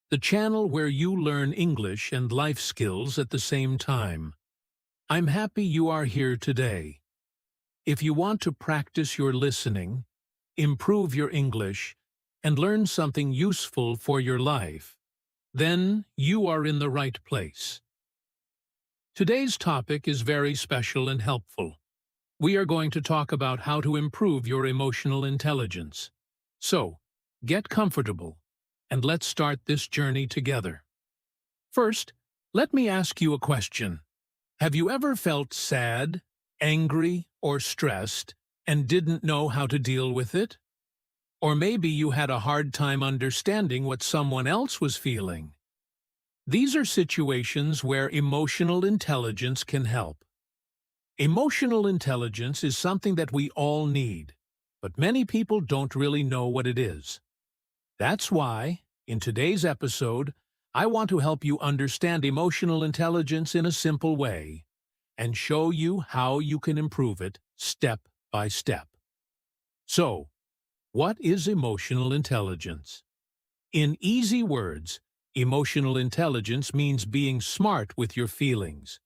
the channel where you learn English and life skills at the same time. I'm happy you are here today. If you want to practice your listening, improve your English, and learn something useful for your life, then you are in the right place. Today's topic is very special and helpful. We are going to talk about how to improve your emotional intelligence. So, get comfortable, and let's start this journey together. First, let me ask you a question. Have you ever felt sad, angry, or stressed and didn't know how to deal with it? Or maybe you had a hard time understanding what someone else was feeling. These are situations where emotional intelligence can help. Emotional intelligence is something that we all need, but many people don't really know what it is. That's why, in today's episode, I want to help you understand emotional intelligence in a simple way and show you how you can improve it step by step. So, what is emotional intelligence? In easy words, emotional intelligence means being smart with your feelings.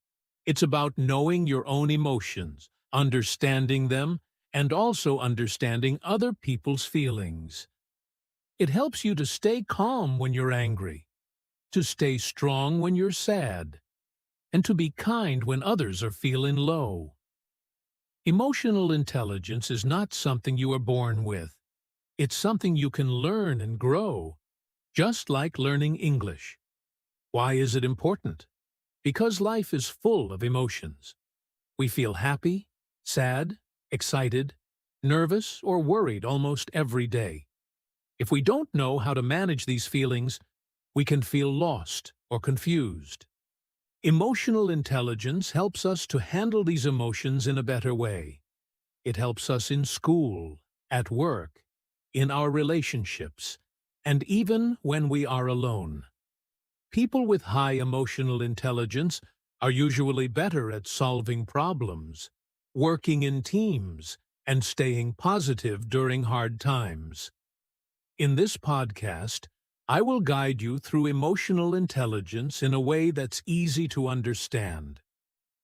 It's about knowing your own emotions, understanding them, and also understanding other people's feelings. It helps you to stay calm when you're angry, to stay strong when you're sad, and to be kind when others are feeling low. Emotional intelligence is not something you are born with. It's something you can learn and grow, just like learning English. Why is it important? Because life is full of emotions. We feel happy, sad, excited, nervous, or worried almost every day. If we don't know how to manage these feelings, we can feel lost or confused. Emotional intelligence helps us to handle these emotions in a better way. It helps us in school, at work, in our relationships, and even when we are alone. People with high emotional intelligence are usually better at solving problems, working in teams, and staying positive during hard times. In this podcast, I will guide you through emotional intelligence in a way that's easy to understand.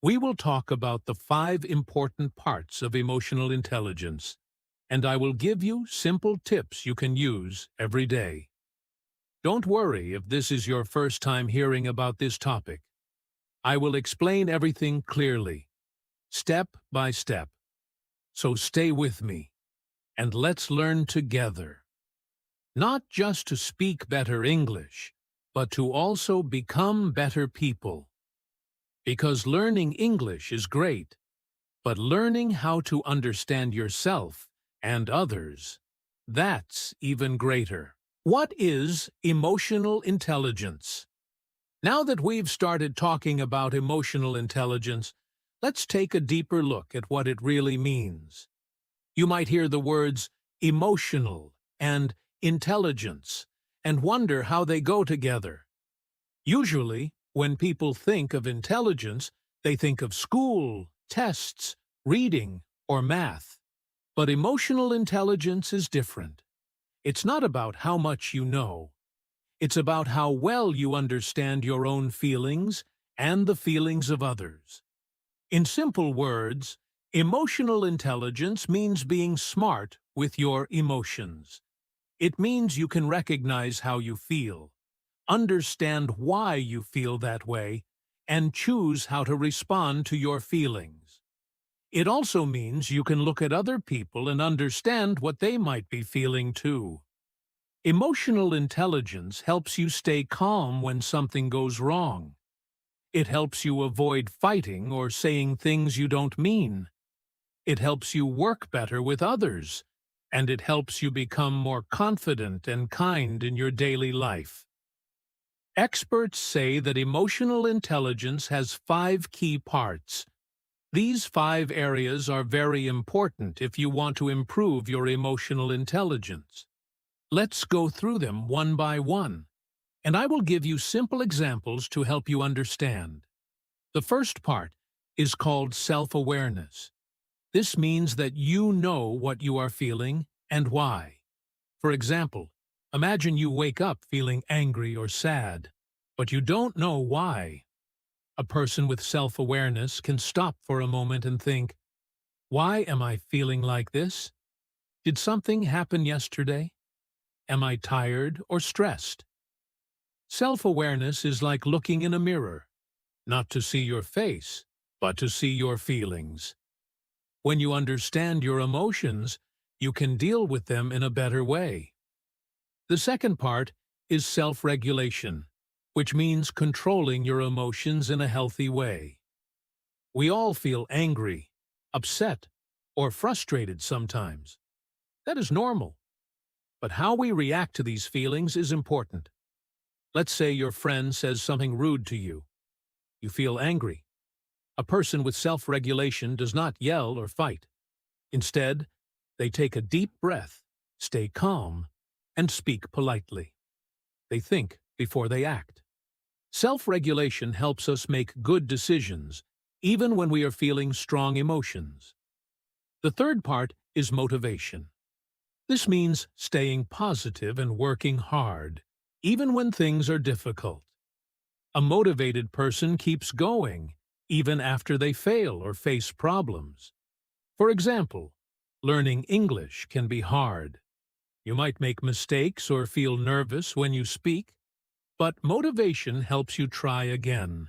We will talk about the 5 important parts of emotional intelligence, and I will give you simple tips you can use every day. Don't worry if this is your first time hearing about this topic. I will explain everything clearly, step by step. So stay with me, and let's learn together. Not just to speak better English, but to also become better people. Because learning English is great, but learning how to understand yourself and others, that's even greater. What is emotional intelligence? Now that we've started talking about emotional intelligence, let's take a deeper look at what it really means. You might hear the words emotional and intelligence and wonder how they go together. Usually, when people think of intelligence, they think of school, tests, reading, or math. But emotional intelligence is different. It's not about how much you know. It's about how well you understand your own feelings and the feelings of others. In simple words, emotional intelligence means being smart with your emotions. It means you can recognize how you feel, understand why you feel that way, and choose how to respond to your feelings. It also means you can look at other people and understand what they might be feeling too. Emotional intelligence helps you stay calm when something goes wrong. It helps you avoid fighting or saying things you don't mean. It helps you work better with others, and it helps you become more confident and kind in your daily life. Experts say that emotional intelligence has 5 key parts. These 5 areas are very important if you want to improve your emotional intelligence. Let's go through them one by one, and I will give you simple examples to help you understand. The first part is called self-awareness. This means that you know what you are feeling and why. For example, Imagine you wake up feeling angry or sad, but you don't know why. A person with self-awareness can stop for a moment and think, why am I feeling like this? Did something happen yesterday? Am I tired or stressed? Self-awareness is like looking in a mirror, not to see your face, but to see your feelings. When you understand your emotions, you can deal with them in a better way. The second part is self-regulation, which means controlling your emotions in a healthy way. We all feel angry, upset, or frustrated sometimes. That is normal. But how we react to these feelings is important. Let's say your friend says something rude to you. You feel angry. A person with self-regulation does not yell or fight. Instead, they take a deep breath, stay calm, and speak politely. They think before they act. Self-regulation helps us make good decisions, even when we are feeling strong emotions. The third part is motivation. This means staying positive and working hard, even when things are difficult. A motivated person keeps going, even after they fail or face problems. For example, learning English can be hard. You might make mistakes or feel nervous when you speak, but motivation helps you try again.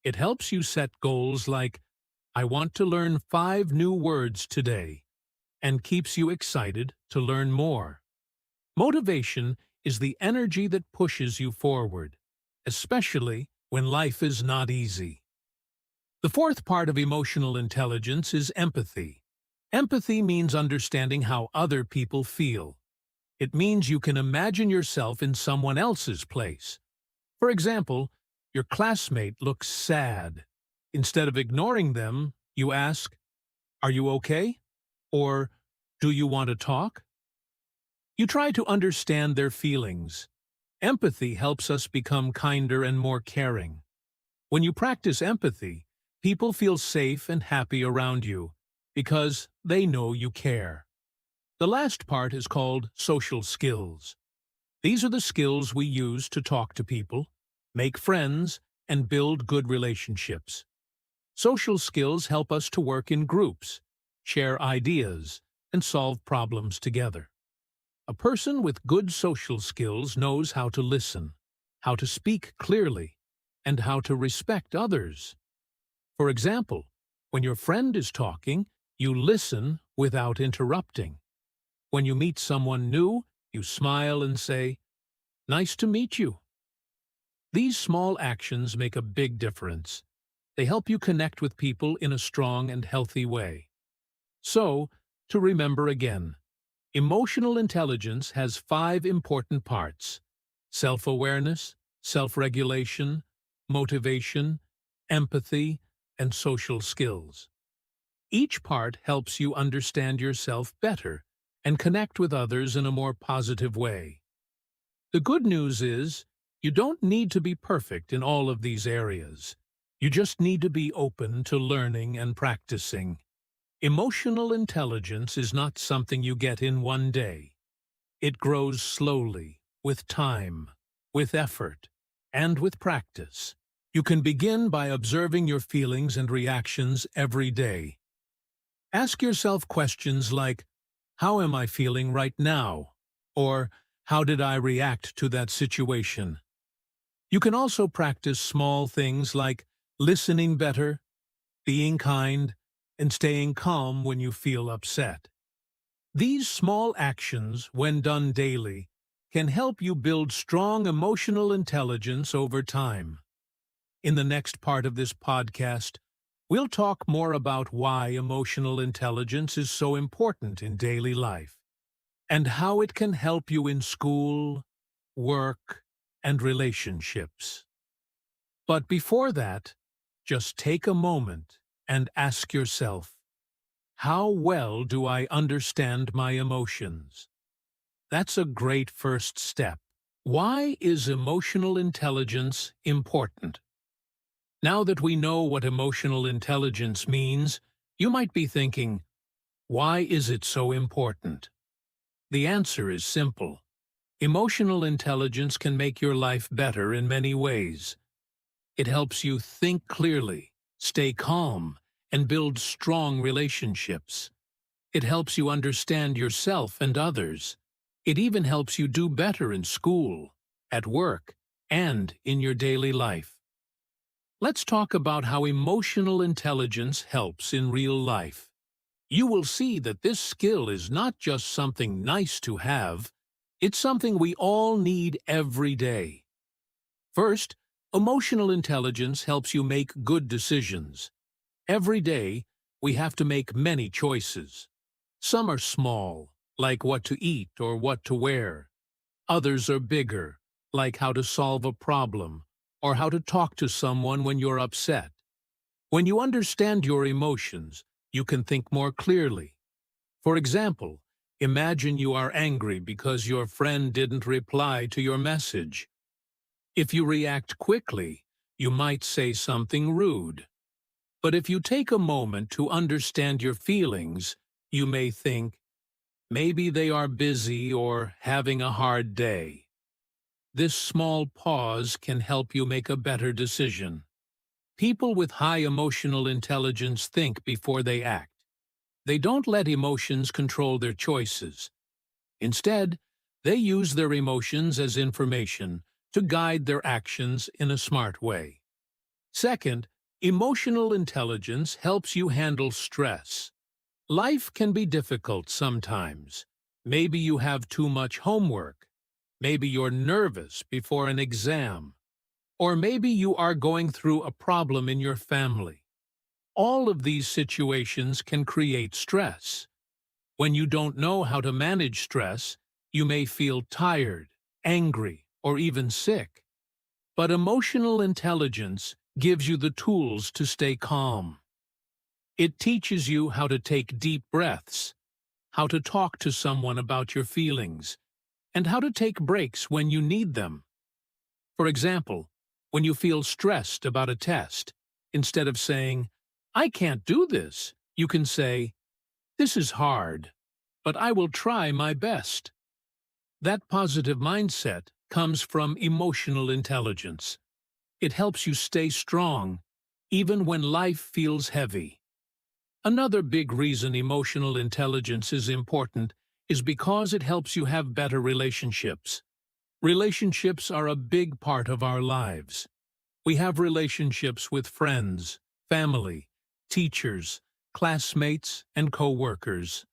It helps you set goals like, I want to learn 5 new words today, and keeps you excited to learn more. Motivation is the energy that pushes you forward, especially when life is not easy. The fourth part of emotional intelligence is empathy. Empathy means understanding how other people feel. It means you can imagine yourself in someone else's place. For example, your classmate looks sad. Instead of ignoring them, you ask, "Are you okay?" Or, "Do you want to talk?" You try to understand their feelings. Empathy helps us become kinder and more caring. When you practice empathy, people feel safe and happy around you because they know you care. The last part is called social skills. These are the skills we use to talk to people, make friends, and build good relationships. Social skills help us to work in groups, share ideas, and solve problems together. A person with good social skills knows how to listen, how to speak clearly, and how to respect others. For example, when your friend is talking, you listen without interrupting. When you meet someone new, you smile and say, "Nice to meet you." These small actions make a big difference. They help you connect with people in a strong and healthy way. So, to remember again, emotional intelligence has 5 important parts: self-awareness, self-regulation, motivation, empathy, and social skills. Each part helps you understand yourself better and connect with others in a more positive way. The good news is, you don't need to be perfect in all of these areas. You just need to be open to learning and practicing. Emotional intelligence is not something you get in one day. It grows slowly, with time, with effort, and with practice. You can begin by observing your feelings and reactions every day. Ask yourself questions like, how am I feeling right now? Or, how did I react to that situation? You can also practice small things like listening better, being kind, and staying calm when you feel upset. These small actions, when done daily, can help you build strong emotional intelligence over time. In the next part of this podcast, we'll talk more about why emotional intelligence is so important in daily life, and how it can help you in school, work, and relationships. But before that, just take a moment and ask yourself, how well do I understand my emotions? That's a great first step. Why is emotional intelligence important? Now that we know what emotional intelligence means, you might be thinking, why is it so important? The answer is simple. Emotional intelligence can make your life better in many ways. It helps you think clearly, stay calm, and build strong relationships. It helps you understand yourself and others. It even helps you do better in school, at work, and in your daily life. Let's talk about how emotional intelligence helps in real life. You will see that this skill is not just something nice to have, it's something we all need every day. First, emotional intelligence helps you make good decisions. Every day, we have to make many choices. Some are small, like what to eat or what to wear. Others are bigger, like how to solve a problem or how to talk to someone when you're upset. When you understand your emotions, you can think more clearly. For example, imagine you are angry because your friend didn't reply to your message. If you react quickly, you might say something rude. But if you take a moment to understand your feelings, you may think, maybe they are busy or having a hard day. This small pause can help you make a better decision. People with high emotional intelligence think before they act. They don't let emotions control their choices. Instead, they use their emotions as information to guide their actions in a smart way. Second, emotional intelligence helps you handle stress. Life can be difficult sometimes. Maybe you have too much homework. Maybe you're nervous before an exam. Or maybe you are going through a problem in your family. All of these situations can create stress. When you don't know how to manage stress, you may feel tired, angry, or even sick. But emotional intelligence gives you the tools to stay calm. It teaches you how to take deep breaths, how to talk to someone about your feelings, and how to take breaks when you need them. For example, when you feel stressed about a test, instead of saying, "I can't do this," you can say, "This is hard, but I will try my best." That positive mindset comes from emotional intelligence. It helps you stay strong, even when life feels heavy. Another big reason emotional intelligence is important is because it helps you have better relationships. Relationships are a big part of our lives. We have relationships with friends, family, teachers, classmates, and co-workers.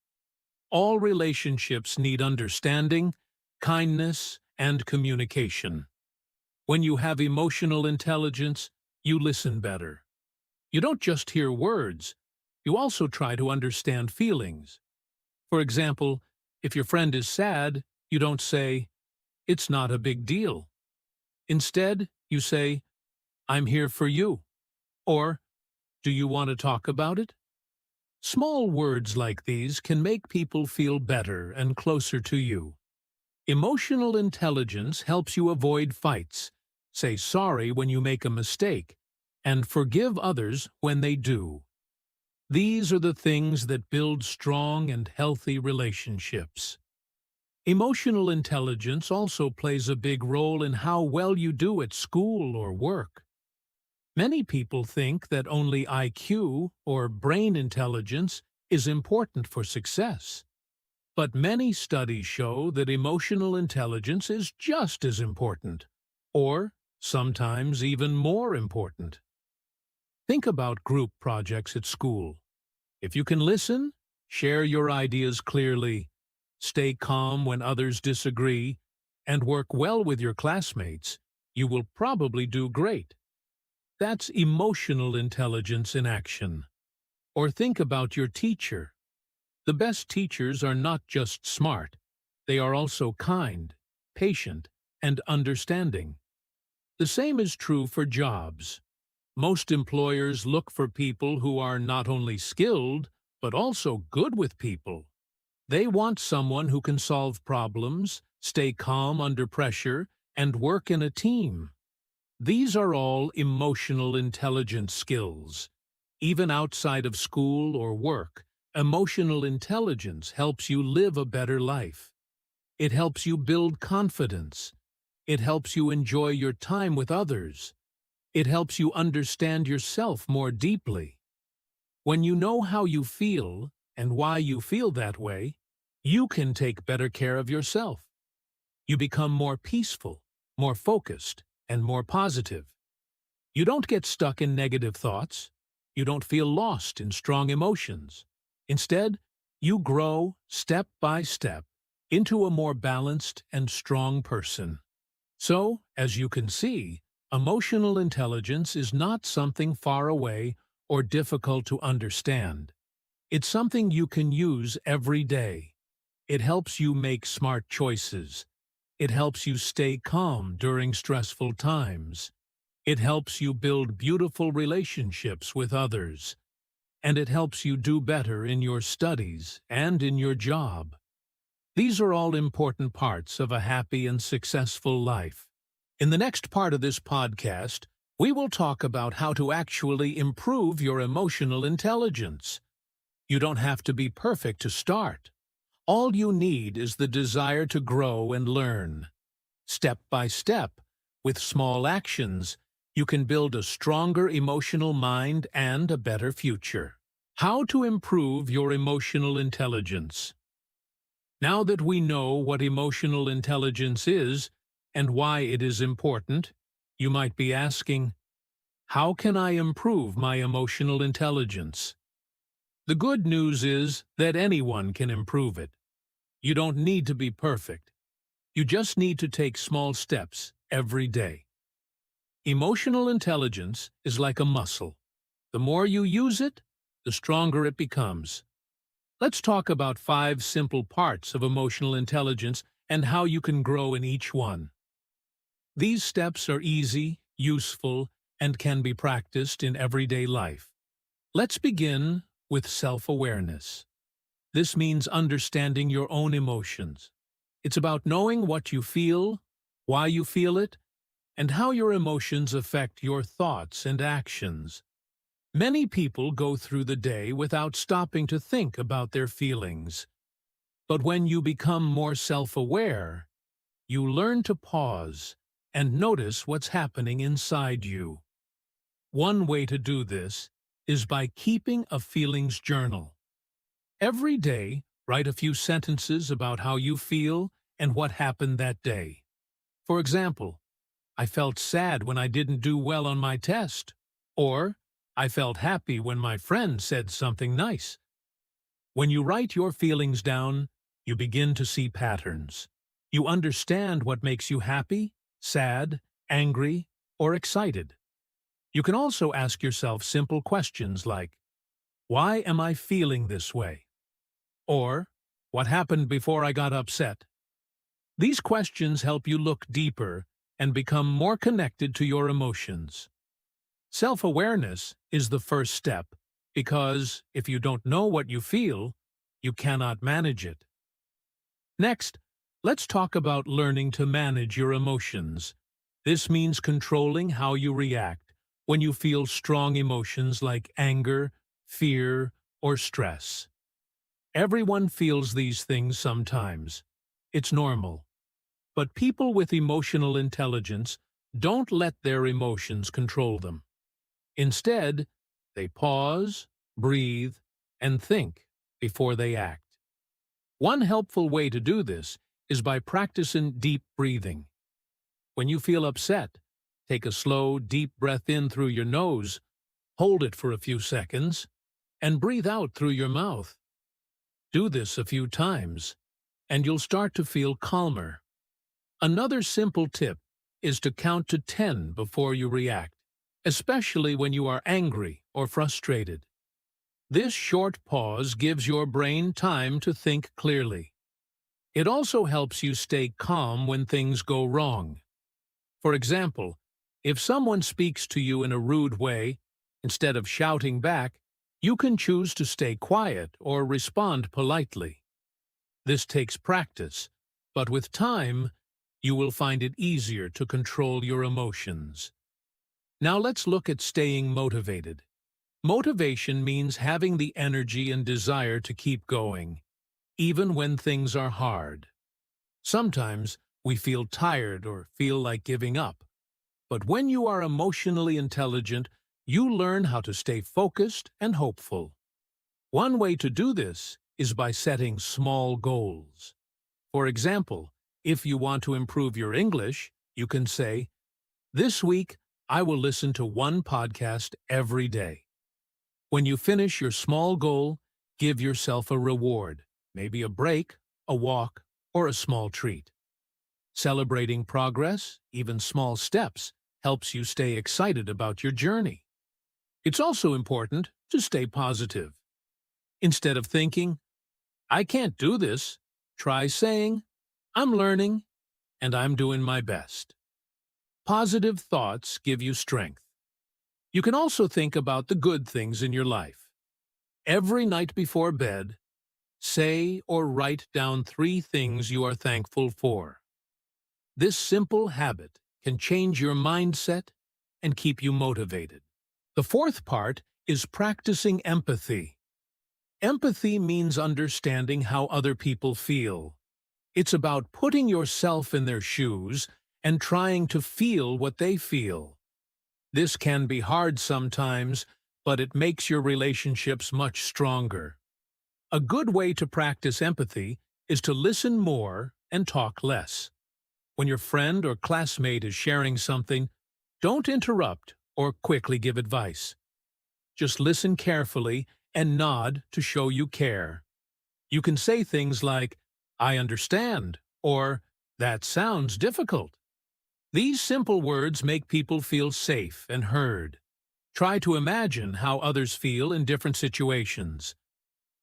All relationships need understanding, kindness, and communication. When you have emotional intelligence, you listen better. You don't just hear words, you also try to understand feelings. For example, if your friend is sad, you don't say, "It's not a big deal." Instead, you say, "I'm here for you," or "Do you want to talk about it?" Small words like these can make people feel better and closer to you. Emotional intelligence helps you avoid fights, say sorry when you make a mistake, and forgive others when they do. These are the things that build strong and healthy relationships. Emotional intelligence also plays a big role in how well you do at school or work. Many people think that only IQ, or brain intelligence, is important for success. But many studies show that emotional intelligence is just as important, or sometimes even more important. Think about group projects at school. If you can listen, share your ideas clearly, stay calm when others disagree, and work well with your classmates, you will probably do great. That's emotional intelligence in action. Or think about your teacher. The best teachers are not just smart, they are also kind, patient, and understanding. The same is true for jobs. Most employers look for people who are not only skilled, but also good with people. They want someone who can solve problems, stay calm under pressure, and work in a team. These are all emotional intelligence skills. Even outside of school or work, emotional intelligence helps you live a better life. It helps you build confidence. It helps you enjoy your time with others. It helps you understand yourself more deeply. When you know how you feel and why you feel that way, you can take better care of yourself. You become more peaceful, more focused, and more positive. You don't get stuck in negative thoughts. You don't feel lost in strong emotions. Instead, you grow step by step into a more balanced and strong person. So, as you can see, emotional intelligence is not something far away or difficult to understand. It's something you can use every day. It helps you make smart choices. It helps you stay calm during stressful times. It helps you build beautiful relationships with others. And it helps you do better in your studies and in your job. These are all important parts of a happy and successful life. In the next part of this podcast, we will talk about how to actually improve your emotional intelligence. You don't have to be perfect to start. All you need is the desire to grow and learn. Step by step, with small actions, you can build a stronger emotional mind and a better future. How to improve your emotional intelligence. Now that we know what emotional intelligence is and why it is important, you might be asking, how can I improve my emotional intelligence? The good news is that anyone can improve it. You don't need to be perfect. You just need to take small steps every day. Emotional intelligence is like a muscle. The more you use it, the stronger it becomes. Let's talk about 5 simple parts of emotional intelligence and how you can grow in each one. These steps are easy, useful, and can be practiced in everyday life. Let's begin with self-awareness. This means understanding your own emotions. It's about knowing what you feel, why you feel it, and how your emotions affect your thoughts and actions. Many people go through the day without stopping to think about their feelings. But when you become more self-aware, you learn to pause and notice what's happening inside you. One way to do this is by keeping a feelings journal. Every day, write a few sentences about how you feel and what happened that day. For example, I felt sad when I didn't do well on my test. Or, I felt happy when my friend said something nice. When you write your feelings down, you begin to see patterns. You understand what makes you happy, sad, angry, or excited. You can also ask yourself simple questions like, why am I feeling this way? Or, what happened before I got upset? These questions help you look deeper and become more connected to your emotions. Self-awareness is the first step because if you don't know what you feel, you cannot manage it. Next, let's talk about learning to manage your emotions. This means controlling how you react when you feel strong emotions like anger, fear, or stress. Everyone feels these things sometimes. It's normal. But people with emotional intelligence don't let their emotions control them. Instead, they pause, breathe, and think before they act. One helpful way to do this is by practicing deep breathing. When you feel upset, take a slow, deep breath in through your nose, hold it for a few seconds, and breathe out through your mouth. Do this a few times, and you'll start to feel calmer. Another simple tip is to count to 10 before you react, especially when you are angry or frustrated. This short pause gives your brain time to think clearly. It also helps you stay calm when things go wrong. For example, if someone speaks to you in a rude way, instead of shouting back, you can choose to stay quiet or respond politely. This takes practice, but with time, you will find it easier to control your emotions. Now let's look at staying motivated. Motivation means having the energy and desire to keep going, even when things are hard. Sometimes we feel tired or feel like giving up. But when you are emotionally intelligent, you learn how to stay focused and hopeful. One way to do this is by setting small goals. For example, if you want to improve your English, you can say, "This week, I will listen to one podcast every day." When you finish your small goal, give yourself a reward, maybe a break, a walk, or a small treat. Celebrating progress, even small steps, helps you stay excited about your journey. It's also important to stay positive. Instead of thinking, "I can't do this," try saying, "I'm learning and I'm doing my best." Positive thoughts give you strength. You can also think about the good things in your life. Every night before bed, say or write down 3 things you are thankful for. This simple habit can change your mindset and keep you motivated. The fourth part is practicing empathy. Empathy means understanding how other people feel. It's about putting yourself in their shoes and trying to feel what they feel. This can be hard sometimes, but it makes your relationships much stronger. A good way to practice empathy is to listen more and talk less. When your friend or classmate is sharing something, don't interrupt or quickly give advice. Just listen carefully and nod to show you care. You can say things like, "I understand," or "That sounds difficult." These simple words make people feel safe and heard. Try to imagine how others feel in different situations.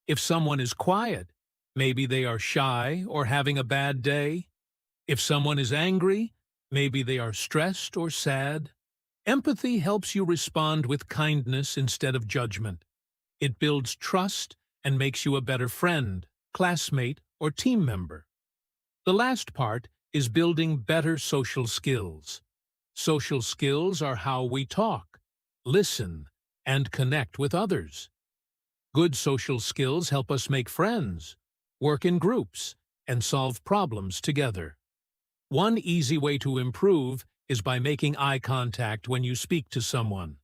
If someone is quiet, maybe they are shy or having a bad day. If someone is angry, maybe they are stressed or sad. Empathy helps you respond with kindness instead of judgment. It builds trust and makes you a better friend, classmate, or team member. The last part is building better social skills. Social skills are how we talk, listen, and connect with others. Good social skills help us make friends, work in groups, and solve problems together. One easy way to improve is by making eye contact when you speak to someone.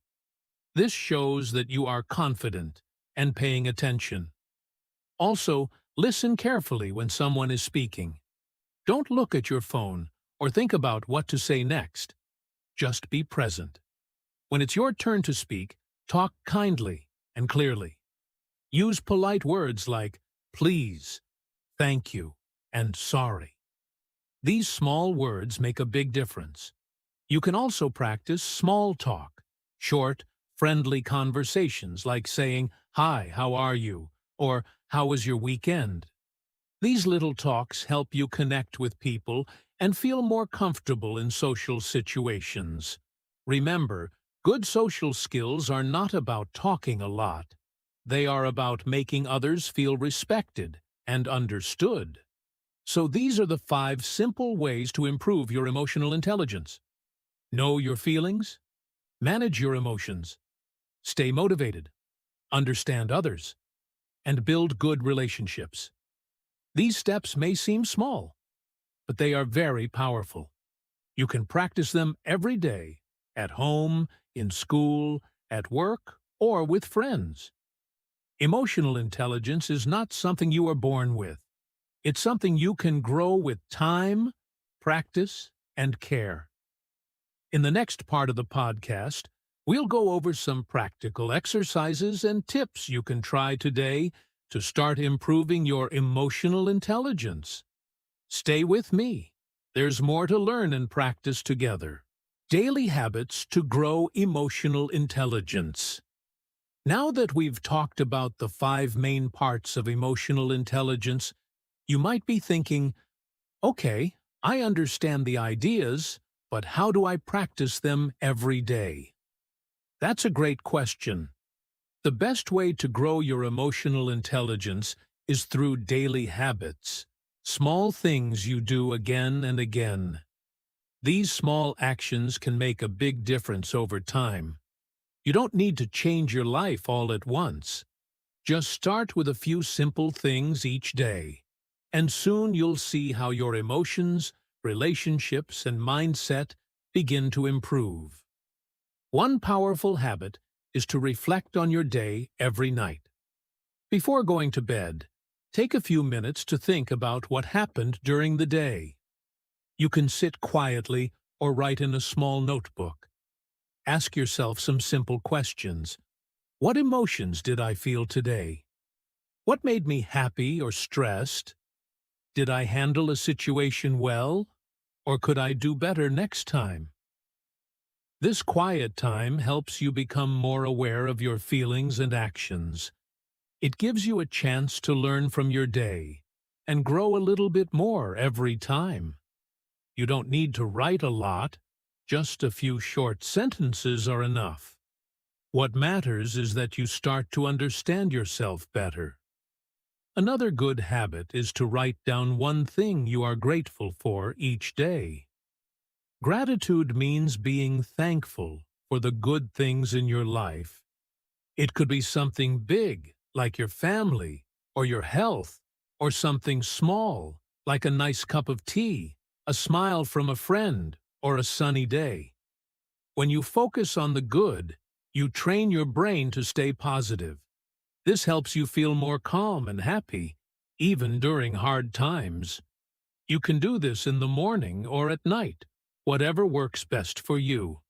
This shows that you are confident and paying attention. Also, listen carefully when someone is speaking. Don't look at your phone or think about what to say next. Just be present. When it's your turn to speak, talk kindly and clearly. Use polite words like "please," "thank you," and "sorry." These small words make a big difference. You can also practice small talk, short, friendly conversations like saying, "Hi, how are you?" or "How was your weekend?" These little talks help you connect with people and feel more comfortable in social situations. Remember, good social skills are not about talking a lot. They are about making others feel respected and understood. So these are the 5 simple ways to improve your emotional intelligence. Know your feelings, manage your emotions, stay motivated, understand others, and build good relationships. These steps may seem small, but they are very powerful. You can practice them every day, at home, in school, at work, or with friends. Emotional intelligence is not something you are born with. It's something you can grow with time, practice, and care. In the next part of the podcast, we'll go over some practical exercises and tips you can try today to start improving your emotional intelligence. Stay with me. There's more to learn and practice together. Daily habits to grow emotional intelligence. Now that we've talked about the 5 main parts of emotional intelligence, you might be thinking, "Okay, I understand the ideas, but how do I practice them every day?" That's a great question. The best way to grow your emotional intelligence is through daily habits, small things you do again and again. These small actions can make a big difference over time. You don't need to change your life all at once. Just start with a few simple things each day. and soon you'll see how your emotions, relationships, and mindset begin to improve. One powerful habit is to reflect on your day every night. Before going to bed, take a few minutes to think about what happened during the day. You can sit quietly or write in a small notebook. Ask yourself some simple questions. What emotions did I feel today? What made me happy or stressed? Did I handle a situation well, or could I do better next time? This quiet time helps you become more aware of your feelings and actions. It gives you a chance to learn from your day and grow a little bit more every time. You don't need to write a lot, just a few short sentences are enough. What matters is that you start to understand yourself better. Another good habit is to write down one thing you are grateful for each day. Gratitude means being thankful for the good things in your life. It could be something big, like your family, or your health, or something small, like a nice cup of tea, a smile from a friend, or a sunny day. When you focus on the good, you train your brain to stay positive. This helps you feel more calm and happy, even during hard times. You can do this in the morning or at night, whatever works best for you.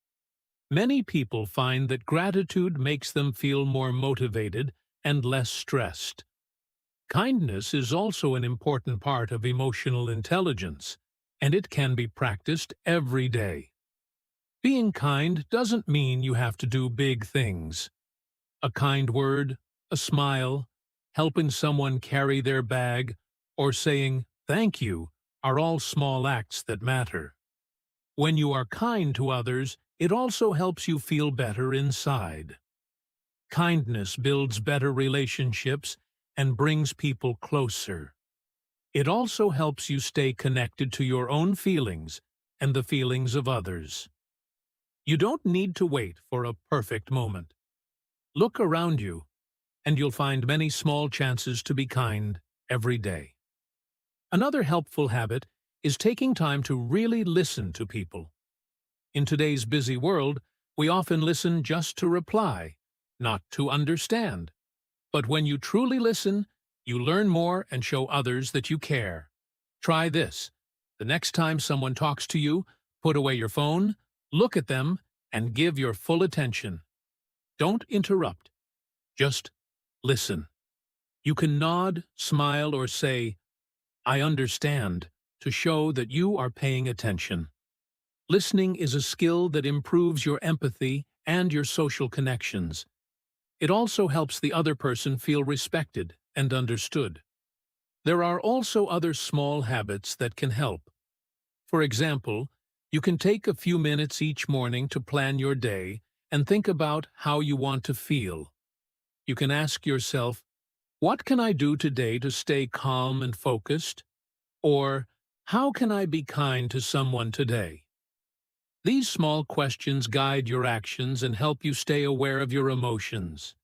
Many people find that gratitude makes them feel more motivated and less stressed. Kindness is also an important part of emotional intelligence, and it can be practiced every day. Being kind doesn't mean you have to do big things. A kind word, a smile, helping someone carry their bag, or saying thank you are all small acts that matter. When you are kind to others, it also helps you feel better inside. Kindness builds better relationships and brings people closer. It also helps you stay connected to your own feelings and the feelings of others. You don't need to wait for a perfect moment. Look around you, and you'll find many small chances to be kind every day. Another helpful habit is taking time to really listen to people. In today's busy world, we often listen just to reply, not to understand. But when you truly listen, you learn more and show others that you care. Try this. The next time someone talks to you, put away your phone, look at them, and give your full attention. Don't interrupt. Just listen. You can nod, smile, or say, "I understand," to show that you are paying attention. Listening is a skill that improves your empathy and your social connections. It also helps the other person feel respected and understood. There are also other small habits that can help. For example, you can take a few minutes each morning to plan your day and think about how you want to feel. You can ask yourself, what can I do today to stay calm and focused? Or, how can I be kind to someone today? These small questions guide your actions and help you stay aware of your emotions.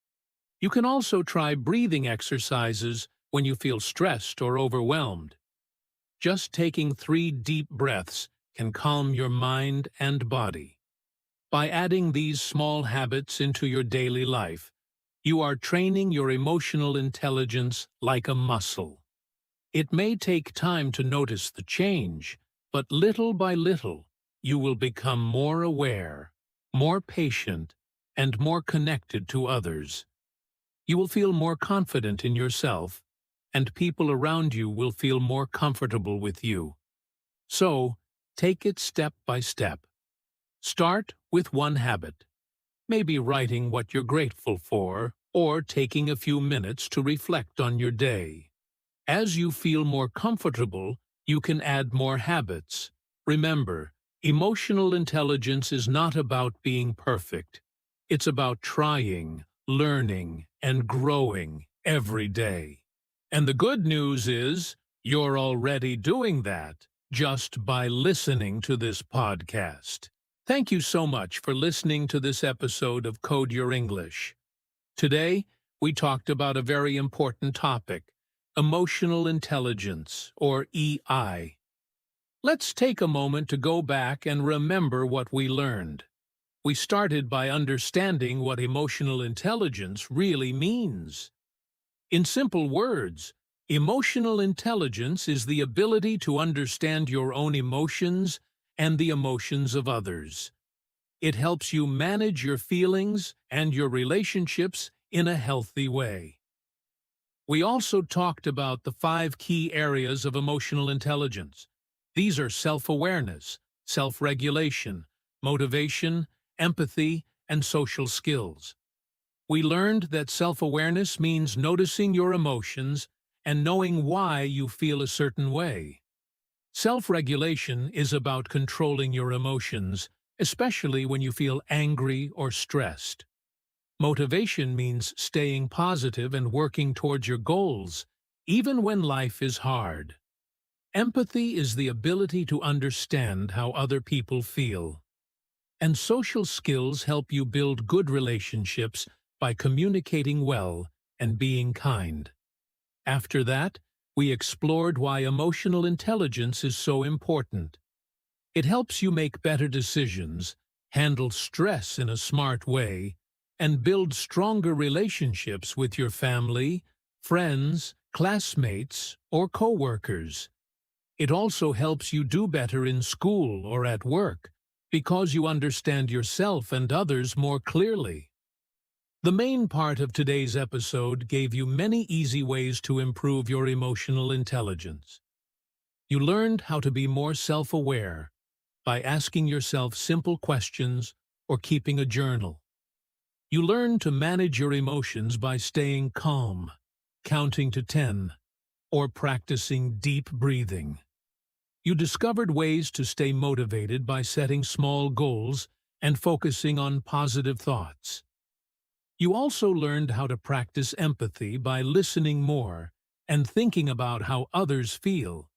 You can also try breathing exercises when you feel stressed or overwhelmed. Just taking 3 deep breaths can calm your mind and body. By adding these small habits into your daily life, you are training your emotional intelligence like a muscle. It may take time to notice the change, but little by little, you will become more aware, more patient, and more connected to others. You will feel more confident in yourself, and people around you will feel more comfortable with you. So, take it step by step. Start with one habit, maybe writing what you're grateful for, or taking a few minutes to reflect on your day. As you feel more comfortable, you can add more habits. Remember, emotional intelligence is not about being perfect. It's about trying, learning, and growing every day. And the good news is, you're already doing that just by listening to this podcast. Thank you so much for listening to this episode of Code Your English. Today, we talked about a very important topic, Emotional intelligence, or EI. Let's take a moment to go back and remember what we learned. We started by understanding what emotional intelligence really means. In simple words, emotional intelligence is the ability to understand your own emotions and the emotions of others. It helps you manage your feelings and your relationships in a healthy way. We also talked about the 5 key areas of emotional intelligence. These are self-awareness, self-regulation, motivation, empathy, and social skills. We learned that self-awareness means noticing your emotions and knowing why you feel a certain way. Self-regulation is about controlling your emotions, especially when you feel angry or stressed. Motivation means staying positive and working towards your goals, even when life is hard. Empathy is the ability to understand how other people feel. And social skills help you build good relationships by communicating well and being kind. After that, we explored why emotional intelligence is so important. It helps you make better decisions, handle stress in a smart way, and build stronger relationships with your family, friends, classmates, or coworkers. It also helps you do better in school or at work, because you understand yourself and others more clearly. The main part of today's episode gave you many easy ways to improve your emotional intelligence. You learned how to be more self-aware by asking yourself simple questions or keeping a journal. You learned to manage your emotions by staying calm, counting to 10, or practicing deep breathing. You discovered ways to stay motivated by setting small goals and focusing on positive thoughts. You also learned how to practice empathy by listening more and thinking about how others feel.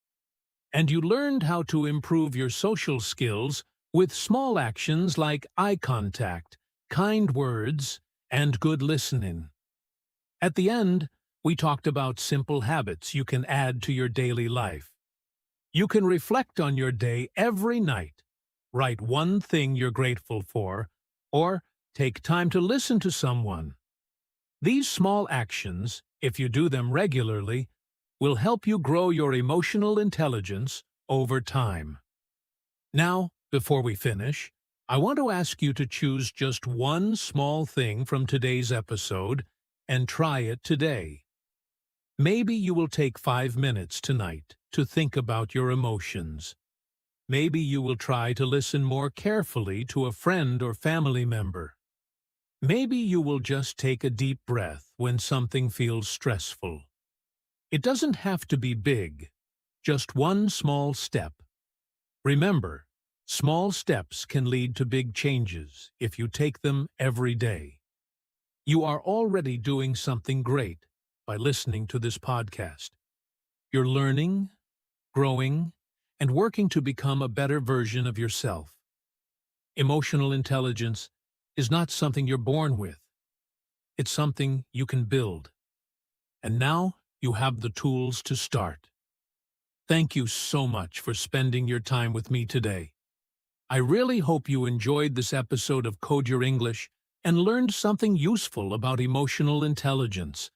And you learned how to improve your social skills with small actions like eye contact, kind words, and good listening. At the end, we talked about simple habits you can add to your daily life. You can reflect on your day every night, write one thing you're grateful for, or take time to listen to someone. These small actions, if you do them regularly, will help you grow your emotional intelligence over time. Now, before we finish, I want to ask you to choose just one small thing from today's episode and try it today. Maybe you will take 5 minutes tonight to think about your emotions. Maybe you will try to listen more carefully to a friend or family member. Maybe you will just take a deep breath when something feels stressful. It doesn't have to be big, just one small step. Remember, small steps can lead to big changes if you take them every day. You are already doing something great by listening to this podcast. You're learning, growing, and working to become a better version of yourself. Emotional intelligence is not something you're born with. It's something you can build. And now you have the tools to start. Thank you so much for spending your time with me today. I really hope you enjoyed this episode of Code Your English and learned something useful about emotional intelligence.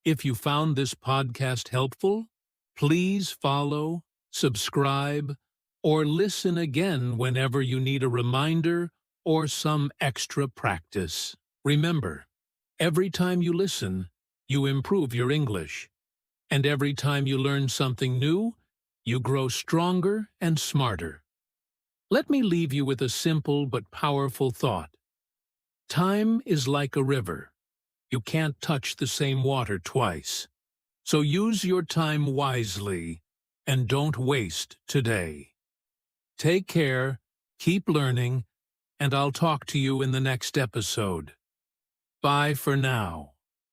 If you found this podcast helpful, please follow, subscribe, or listen again whenever you need a reminder or some extra practice. Remember, every time you listen, you improve your English. And every time you learn something new, you grow stronger and smarter. Let me leave you with a simple but powerful thought. Time is like a river. You can't touch the same water twice. So use your time wisely and don't waste today. Take care, keep learning, and I'll talk to you in the next episode. Bye for now.